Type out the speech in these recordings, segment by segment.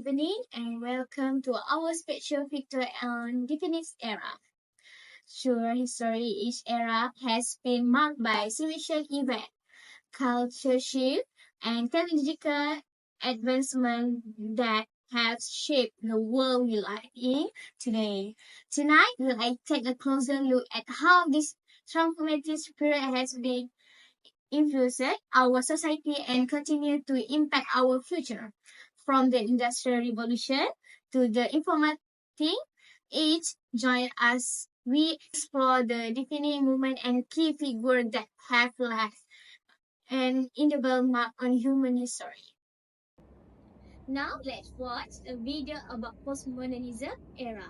evening and welcome to our special feature on Definite Era. Through history, each era has been marked by civilization events, culture shift, and technological advancement that have shaped the world we live in today. Tonight, we'll take a closer look at how this transformative period has been influenced our society and continue to impact our future. From the Industrial Revolution to the informatic age, join us. We explore the defining movement and key figures that have left an indelible mark on human history. Now let's watch a video about postmodernism era.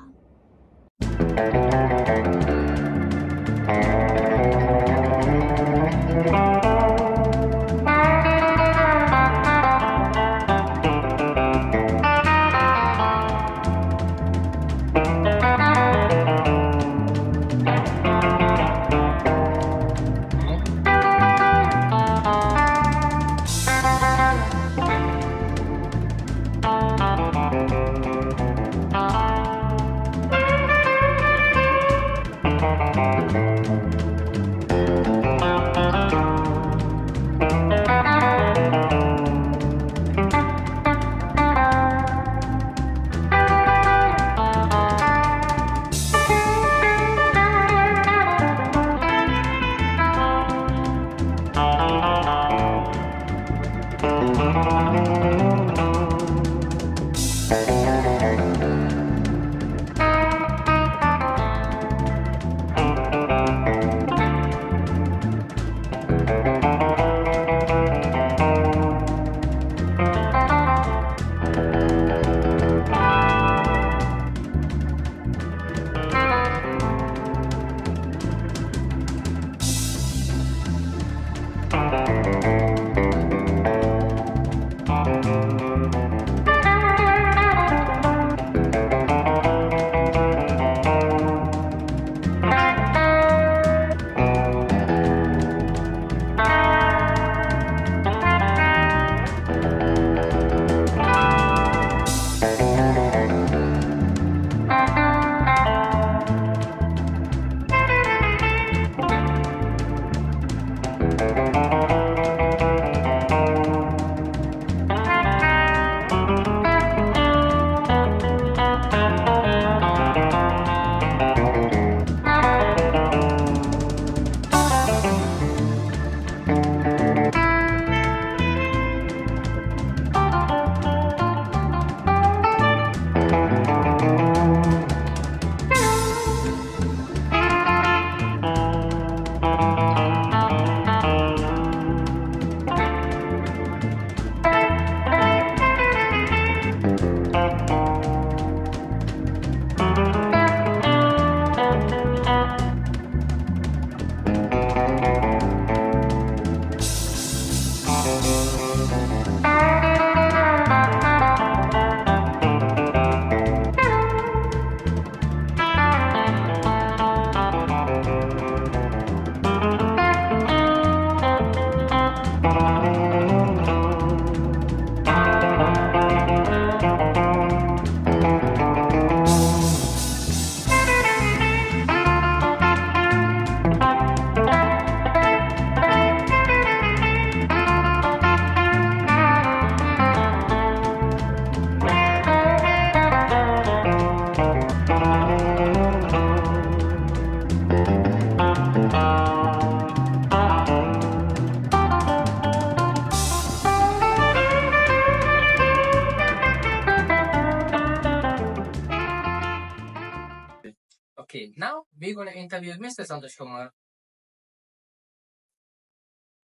Okay, now we're going to interview Mr. Santosh Kumar.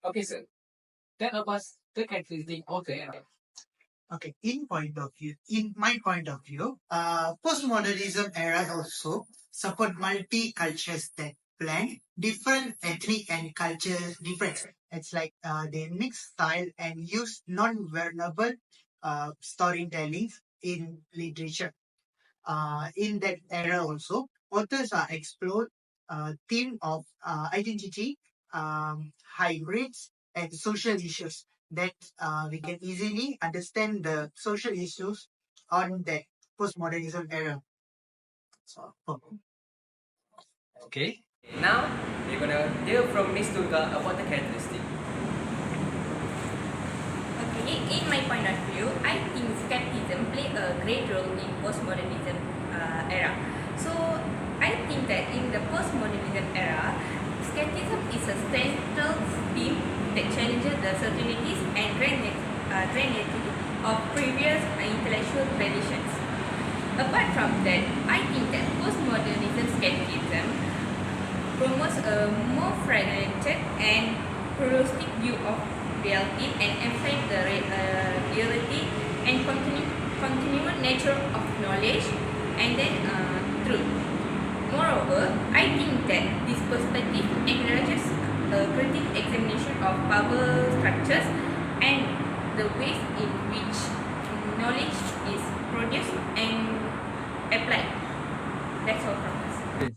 Okay, sir. Tell us the characteristic of the era. Okay, in my point of view, postmodernism era also suffered multi-cultures that blend different ethnic and cultural difference. It's like they mix style and use non-verbal storytelling in literature. In that era also, authors are explored theme of identity, hybrids, and social issues that we can easily understand the social issues on that postmodernism era. So, Okay, now we're gonna hear from Miss Durga about the characteristic. Okay, in my point of view, I think skepticism play a great role in postmodernism era. So I think that in the postmodernism era, skepticism is a central theme that challenges the certainties and granity of previous intellectual traditions. Apart from that, I think that postmodernism skepticism promotes a more fragmented and pluralistic view of reality and emphasize the reality and continual nature of knowledge and then truth. Moreover, I think that this perspective encourages a critical examination of power structures and the ways in which knowledge is produced and applied. That's all from us.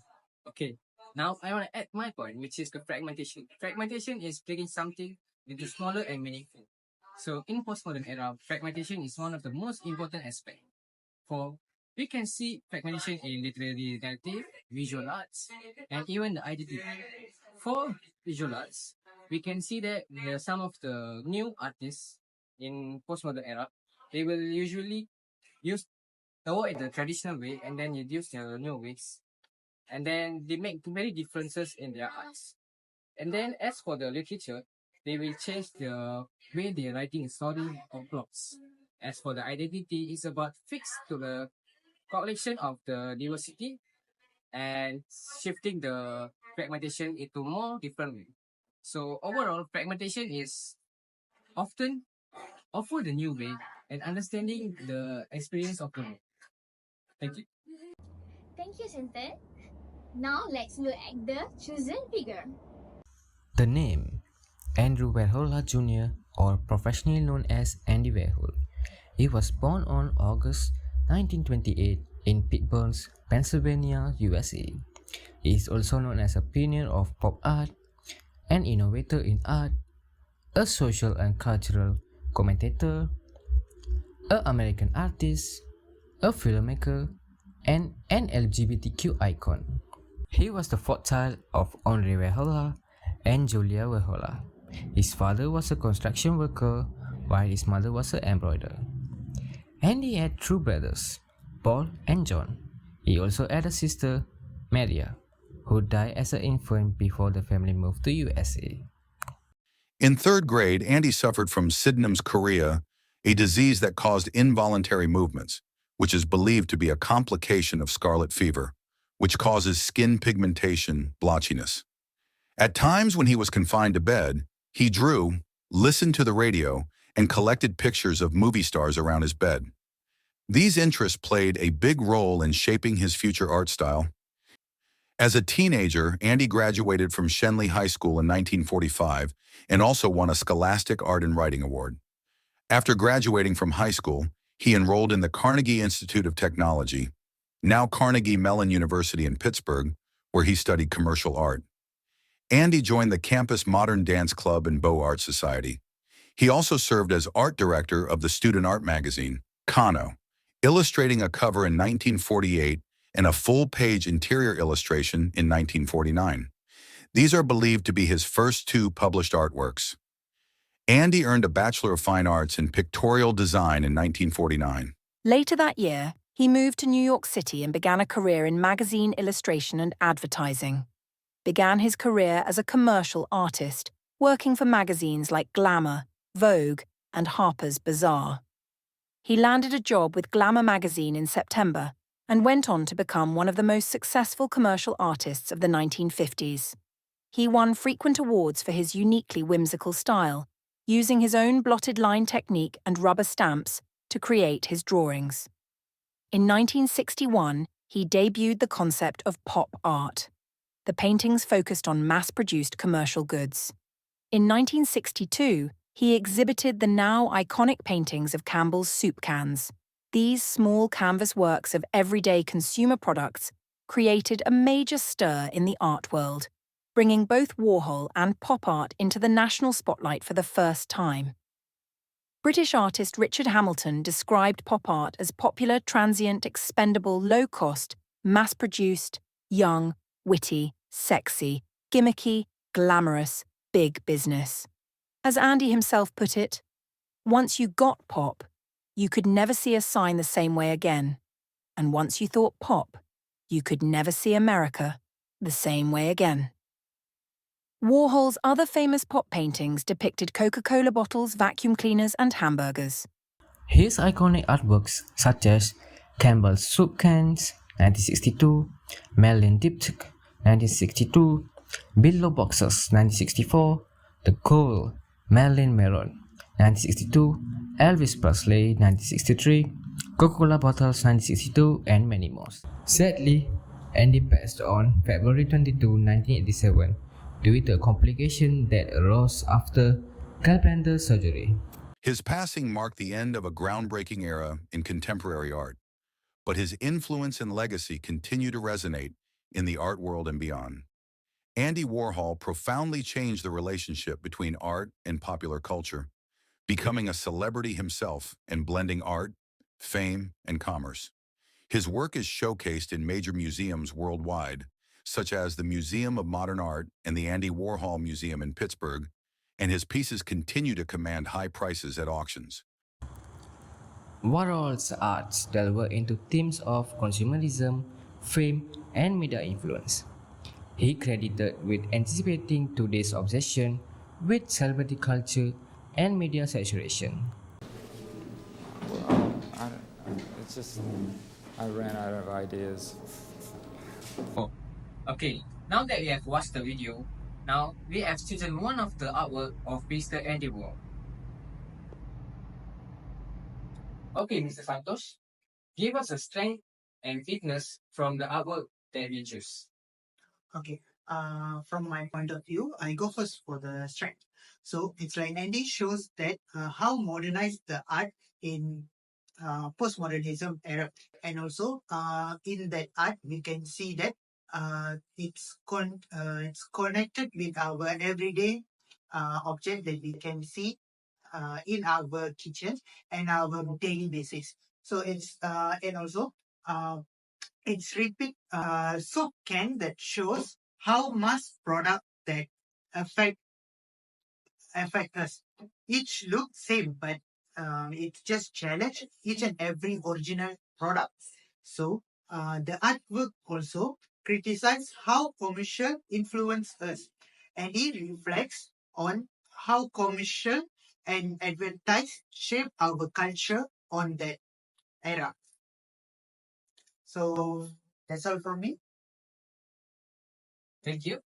Okay, now I want to add my point, which is the fragmentation. Fragmentation is breaking something into smaller and meaningful. So in postmodern era, fragmentation is one of the most important aspects. For we can see fragmentation in literary narrative, visual arts, and even the identity. For visual arts, we can see that some of the new artists in postmodern era, they will usually use avoid the traditional way and then use the new ways, and then they make many differences in their arts. And then as for the literature, they will change the way they're writing a story or plots. As for the identity, it's about fixed to the collection of the diversity and shifting the fragmentation into more different way. So overall, fragmentation is often offer the new way and understanding the experience of the world. Thank you. Thank you, Center. Now let's look at the chosen figure. The name Andrew Warhol Jr., or professionally known as Andy Warhol. He was born on August 1928 in Pittsburgh, Pennsylvania, USA. He is also known as a pioneer of pop art, an innovator in art, a social and cultural commentator, an American artist, a filmmaker, and an LGBTQ icon. He was the fourth child of Henri Warhol and Julia Warhol. His father was a construction worker, while his mother was an embroiderer. And he had two brothers, Paul and John. He also had a sister, Maria, who died as an infant before the family moved to USA. In third grade, Andy suffered from Sydenham's chorea, a disease that caused involuntary movements, which is believed to be a complication of scarlet fever, which causes skin pigmentation, blotchiness. At times when he was confined to bed, he drew, listened to the radio, and collected pictures of movie stars around his bed. These interests played a big role in shaping his future art style. As a teenager, Andy graduated from Shenley High School in 1945 and also won a Scholastic Art and Writing Award. After graduating from high school, he enrolled in the Carnegie Institute of Technology, now Carnegie Mellon University in Pittsburgh, where he studied commercial art. Andy joined the campus Modern Dance Club and Beaux Art Society. He also served as art director of the student art magazine, Kano, illustrating a cover in 1948 and a full-page interior illustration in 1949. These are believed to be his first two published artworks. Andy earned a Bachelor of Fine Arts in Pictorial Design in 1949. Later that year, he moved to New York City and began a career in magazine illustration and advertising. Began his career as a commercial artist, working for magazines like Glamour, Vogue, and Harper's Bazaar. He landed a job with Glamour magazine in September and went on to become one of the most successful commercial artists of the 1950s. He won frequent awards for his uniquely whimsical style, using his own blotted line technique and rubber stamps to create his drawings. In 1961, he debuted the concept of pop art. The paintings focused on mass-produced commercial goods. In 1962, he exhibited the now iconic paintings of Campbell's soup cans. These small canvas works of everyday consumer products created a major stir in the art world, bringing both Warhol and pop art into the national spotlight for the first time. British artist Richard Hamilton described pop art as popular, transient, expendable, low-cost, mass-produced, young, witty, sexy, gimmicky, glamorous, big business. As Andy himself put it, once you got pop, you could never see a sign the same way again. And once you thought pop, you could never see America the same way again. Warhol's other famous pop paintings depicted Coca-Cola bottles, vacuum cleaners, and hamburgers. His iconic artworks such as Campbell's Soup Cans, 1962, Marilyn Diptyque, 1962, Billo Boxers, 1964, The Cool, Marilyn Monroe, 1962, Elvis Presley, 1963, Coca-Cola Bottles, 1962, and many more. Sadly, Andy passed on February 22, 1987, due to a complication that arose after gallbladder surgery. His passing marked the end of a groundbreaking era in contemporary art, but his influence and legacy continue to resonate in the art world and beyond. Andy Warhol profoundly changed the relationship between art and popular culture, becoming a celebrity himself and blending art, fame, and commerce. His work is showcased in major museums worldwide, such as the Museum of Modern Art and the Andy Warhol Museum in Pittsburgh, and his pieces continue to command high prices at auctions. Warhol's arts delve into themes of consumerism, fame, and media influence. He credited with anticipating today's obsession with celebrity culture and media saturation. It's just, I ran out of ideas. Oh, okay. Now that we have watched the video, now we have chosen one of the artwork of Mr. Andy Warhol. Okay, Mr. Santos, give us a strength and fitness from the artwork that we choose. Okay. From my point of view, I go first for the strength. So it's like Andy shows that how modernized the art in postmodernism era, and also in that art we can see that it's connected with our everyday object that we can see in our kitchens and our daily basis. So it's and also it's repeat soap can that shows how mass product that affect us. Each look same, but it's just challenge each and every original product. So the artwork also criticize how commercial influence us, and it reflects on how commercial and advertise shape our culture on that era. So that's all from me. Thank you.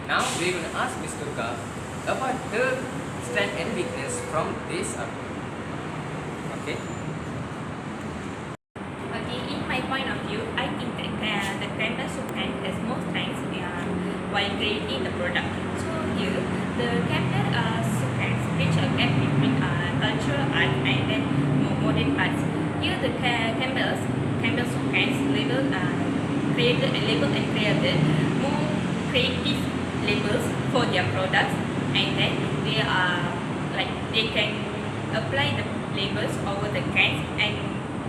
Now we're going to ask Mr. Ka about the strength and weakness from this artwork. Okay. Okay, in my point of view, I think that the canvas can has more strengths while creating the product. So here, the canvas can bridge a gap between cultural art and then modern arts. Here, the canvas cans created more creative labels for their products, and then they can apply the labels over the cans and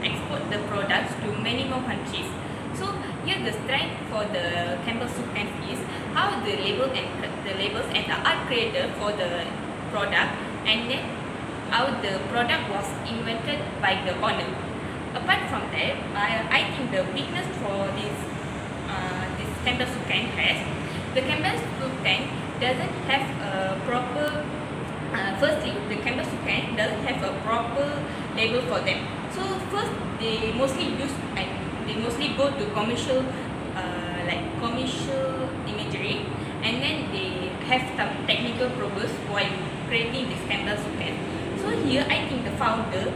export the products to many more countries. So here the strength for the Campbell soup cans is how the labels and the art created for the product, and then how the product was invented by the owner. Apart from that, I think the weakness for this Campbell soup can has the Campbell soup can doesn't have a proper. Firstly, the Campbell soup can doesn't have a proper label for them. So first, they mostly go to commercial imagery, and then they have some technical problems while creating this Campbell soup can. So here, I think the founder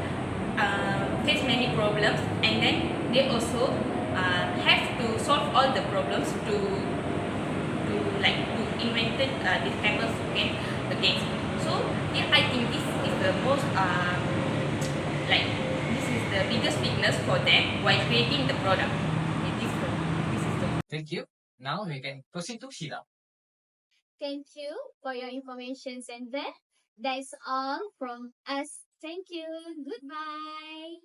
face many problems, and then they also have to solve all the problems to invent this Campbell soup can again. So yeah, I think this is the most this is the biggest weakness for them while creating the product. Thank you. Now we can proceed to Sheila. Thank you for your information, and that's all from us Thank you. Goodbye.